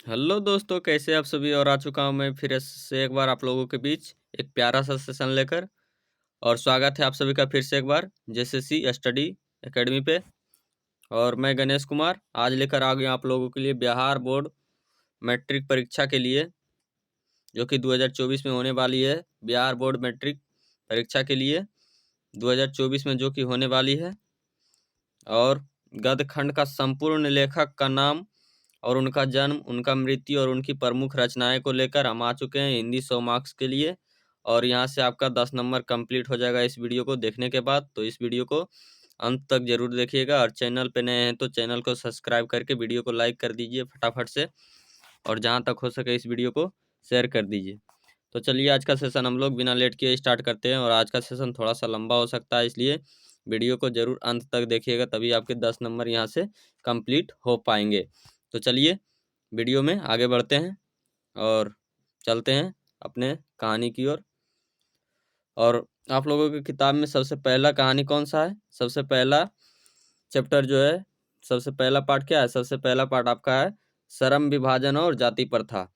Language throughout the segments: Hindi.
हेलो दोस्तों, कैसे आप सभी। और आ चुका हूँ मैं फिर से एक बार आप लोगों के बीच एक प्यारा सा सेशन लेकर। और स्वागत है आप सभी का फिर से एक बार जेएसएससी स्टडी एकेडमी पे। और मैं गणेश कुमार आज लेकर आ गया आप लोगों के लिए बिहार बोर्ड मैट्रिक परीक्षा के लिए, जो कि 2024 में होने वाली है। बिहार बोर्ड मैट्रिक परीक्षा के लिए 2024 में जो कि होने वाली है। और गद्यखंड का संपूर्ण लेखक का नाम और उनका जन्म, उनका मृत्यु और उनकी प्रमुख रचनाएं को लेकर हम आ चुके हैं हिंदी 100 मार्क्स के लिए। और यहाँ से आपका 10 नंबर कंप्लीट हो जाएगा इस वीडियो को देखने के बाद। तो इस वीडियो को अंत तक जरूर देखिएगा। और चैनल पे नए हैं तो चैनल को सब्सक्राइब करके वीडियो को लाइक कर दीजिए फटाफट से। और जहाँ तक हो सके इस वीडियो को शेयर कर दीजिए। तो चलिए आज का सेशन हम लोग बिना लेट किए स्टार्ट करते हैं। और आज का सेशन थोड़ा सा लंबा हो सकता है, इसलिए वीडियो को जरूर अंत तक देखिएगा, तभी आपके 10 नंबर यहाँ से कंप्लीट हो पाएंगे। तो चलिए वीडियो में आगे बढ़ते हैं और चलते हैं अपने कहानी की ओर। और आप लोगों की किताब में सबसे पहला कहानी कौन सा है? सबसे पहला चैप्टर जो है, सबसे पहला पार्ट क्या है? सबसे पहला पार्ट आपका है श्रम विभाजन और जाति प्रथा,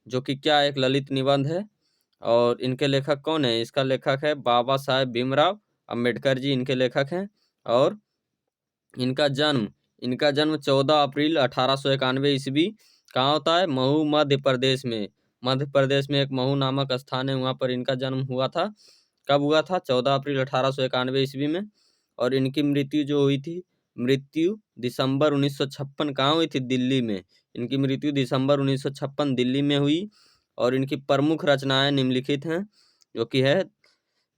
जो कि क्या एक ललित निबंध है। और इनके लेखक कौन है? इसका लेखक है बाबा साहेब भीमराव अंबेडकर जी, इनके लेखक हैं। और इनका जन्म इनका जन्म 14 अप्रैल 1891 ईस्वी कहाँ होता है? महू मध्य प्रदेश में। मध्य प्रदेश में एक महू नामक स्थान है, वहाँ पर इनका जन्म हुआ था। कब हुआ था? 14 अप्रैल 1891 ईस्वी में। और इनकी मृत्यु जो हुई थी, मृत्यु दिसंबर 1956 कहाँ हुई थी? दिल्ली में। इनकी मृत्यु दिसंबर 1956 दिल्ली में हुई। और इनकी प्रमुख रचनाएं निम्नलिखित हैं, जो कि है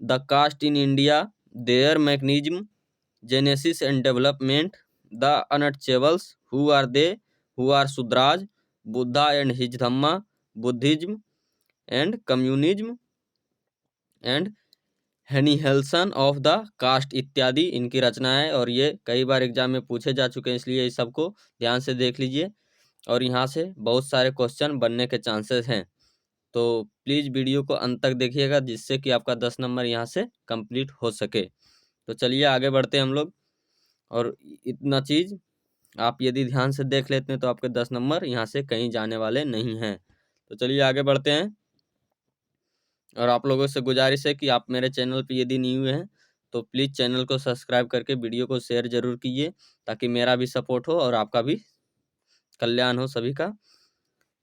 the caste in India, their mechanism, genesis and development, the untouchables, who are they, who are Shudras, Buddha and his Dhamma, Buddhism and communism and annihilation of the caste इत्यादि इनकी रचनाएं। और ये कई बार एग्जाम में पूछे जा चुके हैं, इसलिए इस सबको ध्यान से देख लीजिए। और यहाँ से बहुत सारे क्वेश्चन बनने के चांसेस हैं। तो प्लीज़ वीडियो को अंत तक देखिएगा, जिससे कि आपका 10 नंबर यहाँ से कंप्लीट हो सके। तो चलिए आगे बढ़ते हैं हम लोग। और इतना चीज़ आप यदि ध्यान से देख लेते हैं तो आपके 10 नंबर यहाँ से कहीं जाने वाले नहीं हैं। तो चलिए आगे बढ़ते हैं। और आप लोगों से गुजारिश है कि आप मेरे चैनल पे यदि न्यू हैं तो प्लीज़ चैनल को सब्सक्राइब करके वीडियो को शेयर ज़रूर कीजिए, ताकि मेरा भी सपोर्ट हो और आपका भी कल्याण हो सभी का।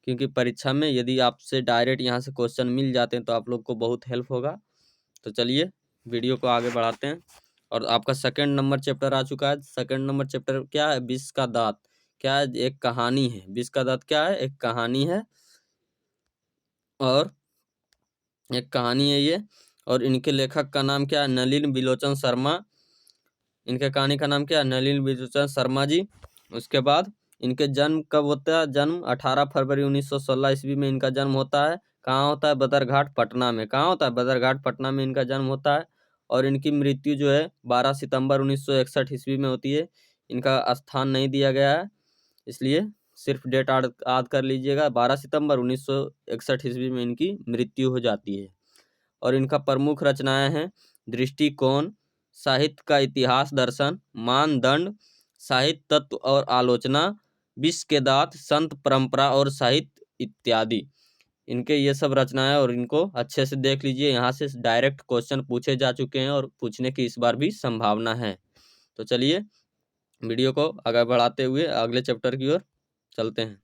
क्योंकि परीक्षा में यदि आपसे डायरेक्ट यहाँ से क्वेश्चन मिल जाते हैं तो आप लोग को बहुत हेल्प होगा। तो चलिए वीडियो को आगे बढ़ाते हैं। और आपका सेकंड नंबर चैप्टर आ चुका है। सेकंड नंबर चैप्टर क्या है? विष का दांत। क्या है? एक कहानी है। विष का दांत क्या है? एक कहानी है। और एक कहानी है ये। और इनके लेखक का नाम क्या है? नलिन बिलोचन शर्मा। इनके कहानी का नाम क्या है? नलिन बिलोचन शर्मा जी। उसके बाद इनके जन्म कब होता है? जन्म 18 फरवरी 1916 ईस्वी में इनका जन्म होता है। कहाँ होता है? बदरघाट पटना में। कहाँ होता है? बदरघाट पटना में इनका जन्म होता है। और इनकी मृत्यु जो है 12 सितंबर 1961 ईस्वी में होती है। इनका स्थान नहीं दिया गया है, इसलिए सिर्फ डेट याद कर लीजिएगा। 12 सितंबर 1961 ईस्वी में इनकी मृत्यु हो जाती है। और इनका प्रमुख रचनाएं हैं दृष्टिकोण, साहित्य का इतिहास दर्शन, मानदंड, साहित्य तत्व और आलोचना, विश्व के दांत, संत परंपरा और साहित्य इत्यादि। इनके ये सब रचनाएं। और इनको अच्छे से देख लीजिए, यहाँ से डायरेक्ट क्वेश्चन पूछे जा चुके हैं और पूछने की इस बार भी संभावना है। तो चलिए वीडियो को आगे बढ़ाते हुए अगले चैप्टर की ओर चलते हैं।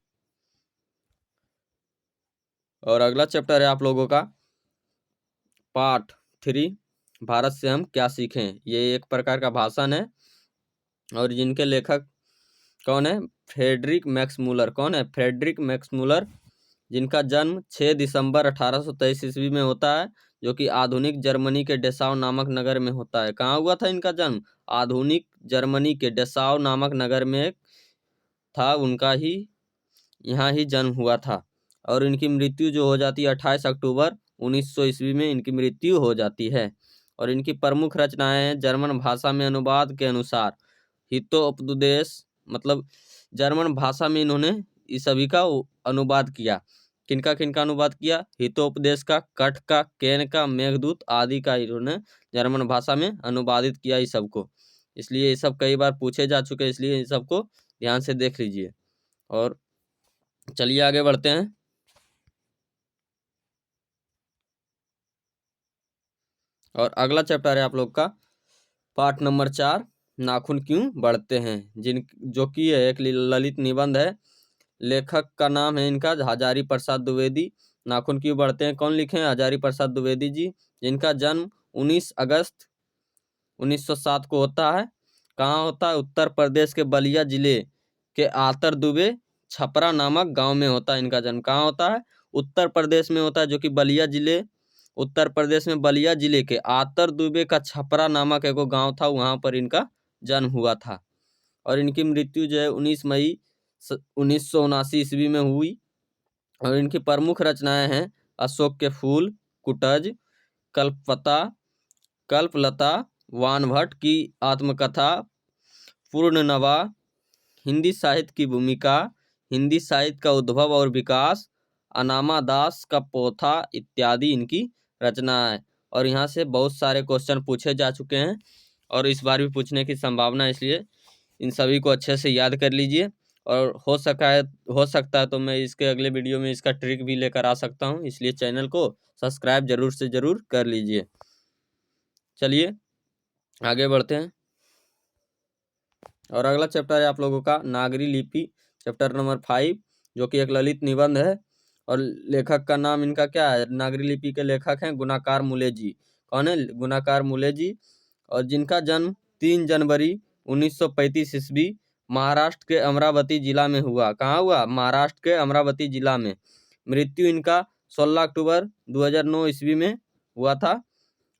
और अगला चैप्टर है आप लोगों का पार्ट 3, भारत से हम क्या सीखें। ये एक प्रकार का भाषण है। और जिनके लेखक कौन है? Friedrich Max Muller. कौन है? फ्रेडरिक मैक्समूलर, जिनका जन्म 6 दिसंबर 1823 ईस्वी में होता है, जो कि आधुनिक जर्मनी के डेसाउ नामक नगर में होता है। कहाँ हुआ था इनका जन्म? आधुनिक जर्मनी के डेसाउ नामक नगर में था उनका ही, यहाँ ही जन्म हुआ था। और इनकी मृत्यु जो हो जाती है 28 अक्टूबर 1900 ईस्वी में इनकी मृत्यु हो जाती है। और इनकी प्रमुख रचनाएं हैं जर्मन भाषा में अनुवाद के अनुसार हितोपदेश, मतलब जर्मन भाषा में इन्होंने इस सभी का अनुवाद किया। किनका किनका अनुवाद किया? हितोपदेश का, कठ का, केन का, मेघदूत आदि का इन्होंने जर्मन भाषा में अनुवादित किया इस सबको। इसलिए ये सब कई बार पूछे जा चुके हैं, इसलिए इन सबको ध्यान से देख लीजिए। और चलिए आगे बढ़ते हैं। और अगला चैप्टर है आप लोग का पाठ नंबर 4, नाखून क्यों बढ़ते हैं, जो कि एक ललित निबंध है। लेखक का नाम है इनका हजारी प्रसाद द्विवेदी। नाखून क्यों बढ़ते हैं कौन लिखे हैं? हजारी प्रसाद द्विवेदी जी, जिनका जन्म 19 अगस्त 1907 को होता है। कहाँ होता है? उत्तर प्रदेश के बलिया जिले के आतर दुबे छपरा नामक गांव में होता है इनका जन्म। कहाँ होता है? उत्तर प्रदेश में होता है, जो कि बलिया जिले, उत्तर प्रदेश में बलिया जिले के आतर दुबे का छपरा नामक एक गांव था, वहां पर इनका जन्म हुआ था। और इनकी मृत्यु जो है 19 मई 1979 ईस्वी में हुई। और इनकी प्रमुख रचनाएं हैं अशोक के फूल, कुटज, कल्पता, कल्पलता, वानभट्ट की आत्मकथा, पूर्णनवा, हिंदी साहित्य की भूमिका, हिंदी साहित्य का उद्भव और विकास, अनामा दास का पोथा इत्यादि इनकी रचना है। और यहाँ से बहुत सारे क्वेश्चन पूछे जा चुके हैं और इस बार भी पूछने की संभावना है, इसलिए इन सभी को अच्छे से याद कर लीजिए। और हो सकता है तो मैं इसके अगले वीडियो में इसका ट्रिक भी लेकर आ सकता हूँ, इसलिए चैनल को सब्सक्राइब जरूर से जरूर कर लीजिए। चलिए आगे बढ़ते हैं। और अगला चैप्टर है आप लोगों का नागरी लिपि, चैप्टर नंबर 5, जो कि एक ललित निबंध है। और लेखक का नाम इनका क्या है? नागरी लिपि के लेखक हैं गुणाकार मूले जी। कौन है? गुणाकार मूले जी। और जिनका जन्म 3 जनवरी 1935 ईस्वी महाराष्ट्र के अमरावती जिला में हुआ। कहाँ हुआ? महाराष्ट्र के अमरावती जिला में। मृत्यु इनका 16 अक्टूबर 2009 ईस्वी में हुआ था।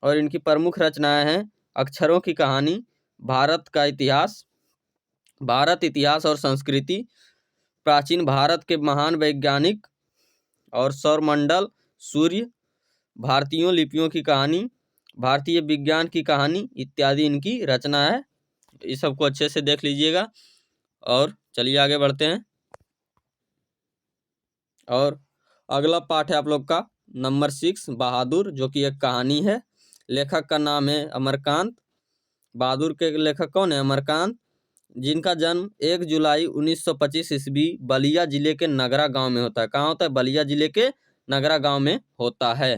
और इनकी प्रमुख रचनाएं हैं अक्षरों की कहानी, भारत का इतिहास, भारत इतिहास और संस्कृति, प्राचीन भारत के महान वैज्ञानिक और सौरमंडल, सूर्य, भारतीयों लिपियों की कहानी, भारतीय विज्ञान की कहानी इत्यादि इनकी रचना है। इस सबको अच्छे से देख लीजिएगा। और चलिए आगे बढ़ते हैं। और अगला पाठ है आप लोग का नंबर 6, बहादुर, जो कि एक कहानी है। लेखक का नाम है अमरकांत। बहादुर के लेखक कौन है? अमरकांत, जिनका जन्म 1 जुलाई 1925 ईस्वी बलिया जिले के नगरा गांव में होता है। कहाँ होता है? बलिया जिले के नगरा गांव में होता है।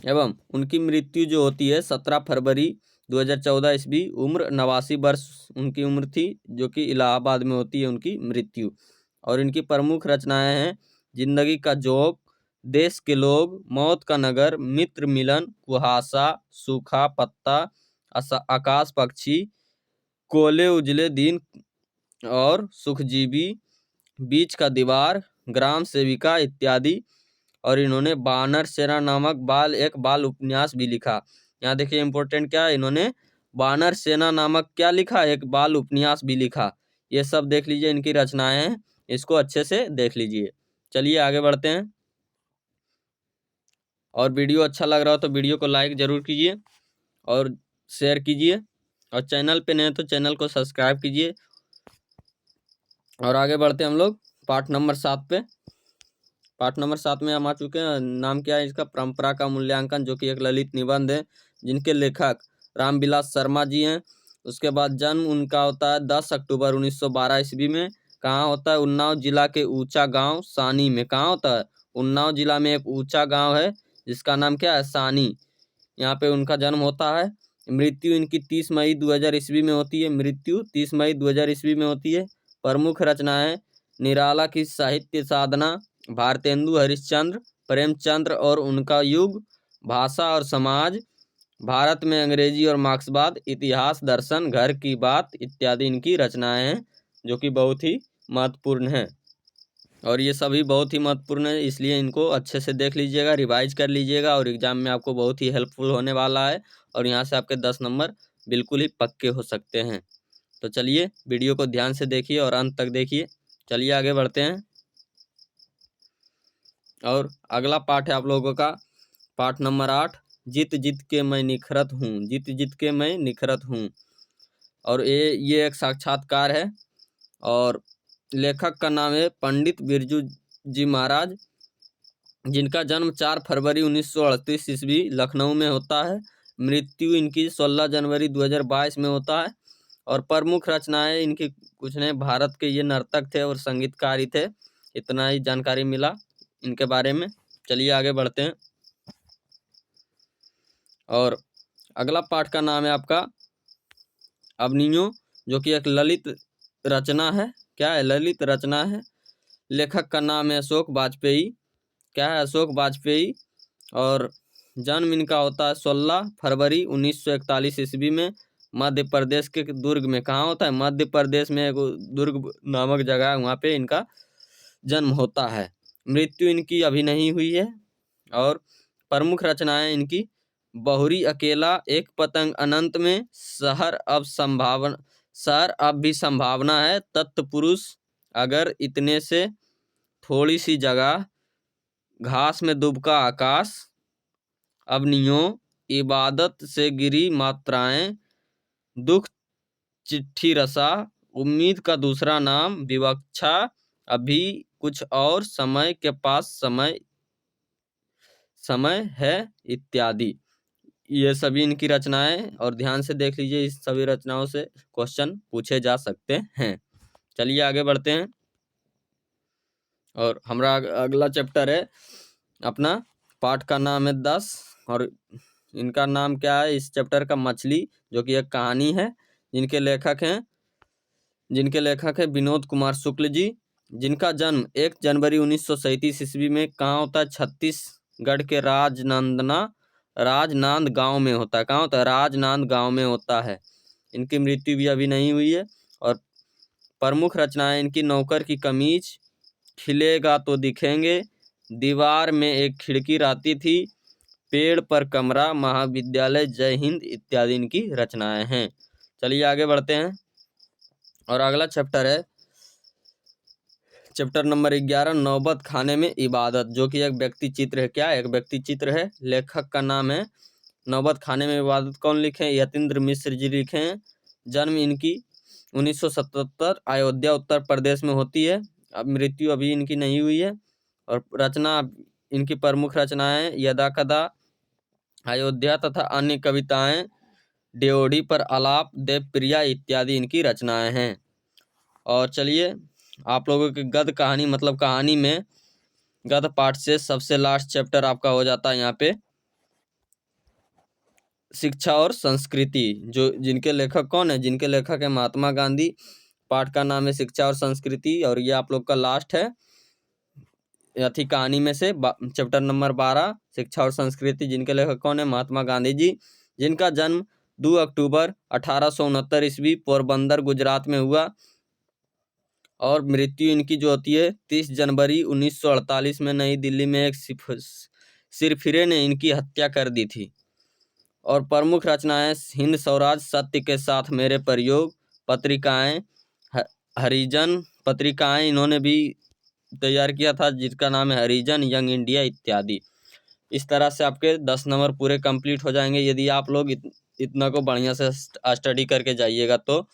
एवं उनकी मृत्यु जो होती है 17 फरवरी 2014 ईस्वी, उम्र 89 वर्ष उनकी उम्र थी, जो कि इलाहाबाद में होती है उनकी मृत्यु। और इनकी प्रमुख रचनाएं हैं जिंदगी का जोक, देश के लोग, मौत का नगर, मित्र मिलन, कुहासा, सूखा पत्ता, आकाश पक्षी, कोले उजले दिन और सुखजीवी, बीच का दीवार, ग्राम सेविका इत्यादि। और इन्होंने बानर सेना नामक एक बाल उपन्यास भी लिखा। यहाँ देखिए इंपॉर्टेंट क्या है, इन्होंने बानर सेना नामक क्या लिखा? एक बाल उपन्यास भी लिखा। ये सब देख लीजिए, इनकी रचनाएं हैं, इसको अच्छे से देख लीजिए। चलिए आगे बढ़ते हैं। और वीडियो अच्छा लग रहा हो तो वीडियो को लाइक जरूर कीजिए और शेयर कीजिए। और चैनल पे नए हैं तो चैनल को सब्सक्राइब कीजिए। और आगे बढ़ते हैं हम लोग पाठ नंबर 7 पे। पाठ नंबर 7 में हम आ चुके हैं। नाम क्या है इसका? परंपरा का मूल्यांकन, जो कि एक ललित निबंध है, जिनके लेखक रामविलास शर्मा जी हैं। उसके बाद जन्म उनका होता है 10 अक्टूबर 1912 ईस्वी में। कहाँ होता है? उन्नाव जिला के ऊंचा गांव सानी में। कहाँ होता है? उन्नाव जिला में एक ऊंचा गांव है जिसका नाम क्या है? सानी। यहाँ पे उनका जन्म होता है। मृत्यु इनकी 30 मई 2000 ईस्वी में होती है। मृत्यु 30 मई 2000 ईस्वी में होती है। प्रमुख रचनाएं निराला की साहित्य साधना, भारतेंदु हरिश्चंद्र, प्रेमचंद्र और उनका युग, भाषा और समाज, भारत में अंग्रेजी और मार्क्सवाद, इतिहास, दर्शन, घर की बात इत्यादि इनकी रचनाएं हैं, जो कि बहुत ही महत्वपूर्ण हैं। और ये सभी बहुत ही महत्वपूर्ण है, इसलिए इनको अच्छे से देख लीजिएगा, रिवाइज कर लीजिएगा और एग्जाम में आपको बहुत ही हेल्पफुल होने वाला है। और यहाँ से आपके 10 नंबर बिल्कुल ही पक्के हो सकते हैं। तो चलिए वीडियो को ध्यान से देखिए और अंत तक देखिए। चलिए आगे बढ़ते हैं। और अगला पाठ है आप लोगों का पाठ नंबर 8, जित जित के मैं निखरत हूँ, जित जित के मैं निखरत हूँ। और ये एक साक्षात्कार है। और लेखक का नाम है पंडित बिरजू जी महाराज, जिनका जन्म 4 फरवरी 1938 ईस्वी लखनऊ में होता है। मृत्यु इनकी 16 जनवरी 2022 में होता है। और प्रमुख रचनाएं इनकी कुछ ने, भारत के ये नर्तक थे और संगीतकार थे। इतना ही जानकारी मिला इनके बारे में। चलिए आगे बढ़ते हैं। और अगला पाठ का नाम है आपका अवनियों, जो कि एक ललित रचना है। क्या है? ललित रचना है। लेखक का नाम है अशोक वाजपेयी। क्या है? अशोक वाजपेयी। और जन्म इनका होता है 16 फरवरी 1941 ईस्वी में मध्य प्रदेश के दुर्ग में। कहाँ होता है? मध्य प्रदेश में एक दुर्ग नामक जगह है, वहाँ पे इनका जन्म होता है। मृत्यु इनकी अभी नहीं हुई है। और प्रमुख रचनाएं इनकी बहुरी अकेला, एक पतंग अनंत में, शहर अब भी संभावना है, तत्पुरुष, अगर इतने से थोड़ी सी जगह, घास में दुबका आकाश, अवनियों, इबादत से गिरी मात्राएं, दुख चिट्ठी रसा, उम्मीद का दूसरा नाम, विवक्षा, अभी कुछ और, समय के पास समय है, इत्यादि। ये सभी इनकी रचनाएं, और ध्यान से देख लीजिए, इस सभी रचनाओं से क्वेश्चन पूछे जा सकते हैं। चलिए आगे बढ़ते हैं। और हमारा अगला चैप्टर है अपना, पाठ का नाम है 10। और इनका नाम क्या है इस चैप्टर का? मछली, जो कि एक कहानी है। जिनके लेखक है विनोद कुमार शुक्ल जी। जिनका जन्म 1 जनवरी 1937 ईस्वी में कहाँ होता है? छत्तीसगढ़ के राजनांद गांव में होता है। कहाँ होता है? राजनांद गांव में होता है। इनकी मृत्यु भी अभी नहीं हुई है। और प्रमुख रचनाएं इनकी नौकर की कमीज, खिलेगा तो दिखेंगे, दीवार में एक खिड़की रहती थी, पेड़ पर कमरा, महाविद्यालय, जय हिंद, इत्यादि इनकी रचनाएं हैं। चलिए आगे बढ़ते हैं। और अगला चैप्टर है चैप्टर नंबर 11, नौबत खाने में इबादत, जो कि एक व्यक्ति चित्र है। क्या? एक व्यक्ति चित्र है। लेखक का नाम है नौबत खाने में इबादत कौन लिखे हैं? यतीन्द्र मिश्र जी लिखे हैं। जन्म इनकी 1977 अयोध्या उत्तर प्रदेश में होती है। अब मृत्यु अभी इनकी नहीं हुई है। और रचना इनकी प्रमुख रचनाएं यदा कदा, अयोध्या तथा अन्य कविताएं, ड्योढ़ी पर आलाप, देवप्रिया, इत्यादि इनकी रचनाएं हैं। और चलिए आप लोगों की गद्य कहानी, मतलब कहानी में गद्य पाठ से सबसे लास्ट चैप्टर आपका हो जाता है यहाँ पे शिक्षा और संस्कृति। जो जिनके लेखक कौन है? जिनके लेखक है महात्मा गांधी। पाठ का नाम है शिक्षा और संस्कृति। और ये आप लोग का लास्ट है अथी कहानी में से चैप्टर नंबर 12, शिक्षा और संस्कृति। जिनके लेखक कौन है? महात्मा गांधी जी। जिनका जन्म 2 अक्टूबर 1869 ईस्वी पोरबंदर गुजरात में हुआ। और मृत्यु इनकी जो होती है 30 जनवरी 1948 में नई दिल्ली में एक सिरफिरे ने इनकी हत्या कर दी थी। और प्रमुख रचनाएं हिंद स्वराज, सत्य के साथ मेरे प्रयोग, पत्रिकाएं, हरिजन पत्रिकाएं इन्होंने भी तैयार किया था, जिसका नाम है हरिजन, यंग इंडिया, इत्यादि। इस तरह से आपके 10 नंबर पूरे कंप्लीट हो जाएंगे यदि आप लोग इतना को बढ़िया से स्टडी करके जाइएगा। तो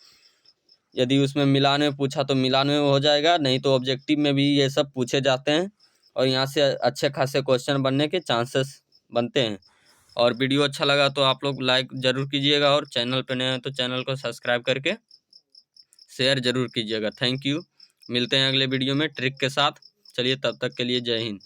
यदि उसमें मिलान में पूछा तो मिलान में हो जाएगा, नहीं तो ऑब्जेक्टिव में भी ये सब पूछे जाते हैं। और यहाँ से अच्छे खासे क्वेश्चन बनने के चांसेस बनते हैं। और वीडियो अच्छा लगा तो आप लोग लाइक ज़रूर कीजिएगा, और चैनल पे नए हैं तो चैनल को सब्सक्राइब करके शेयर ज़रूर कीजिएगा। Thank you. मिलते हैं अगले वीडियो में ट्रिक के साथ। चलिए तब तक के लिए जय हिंद।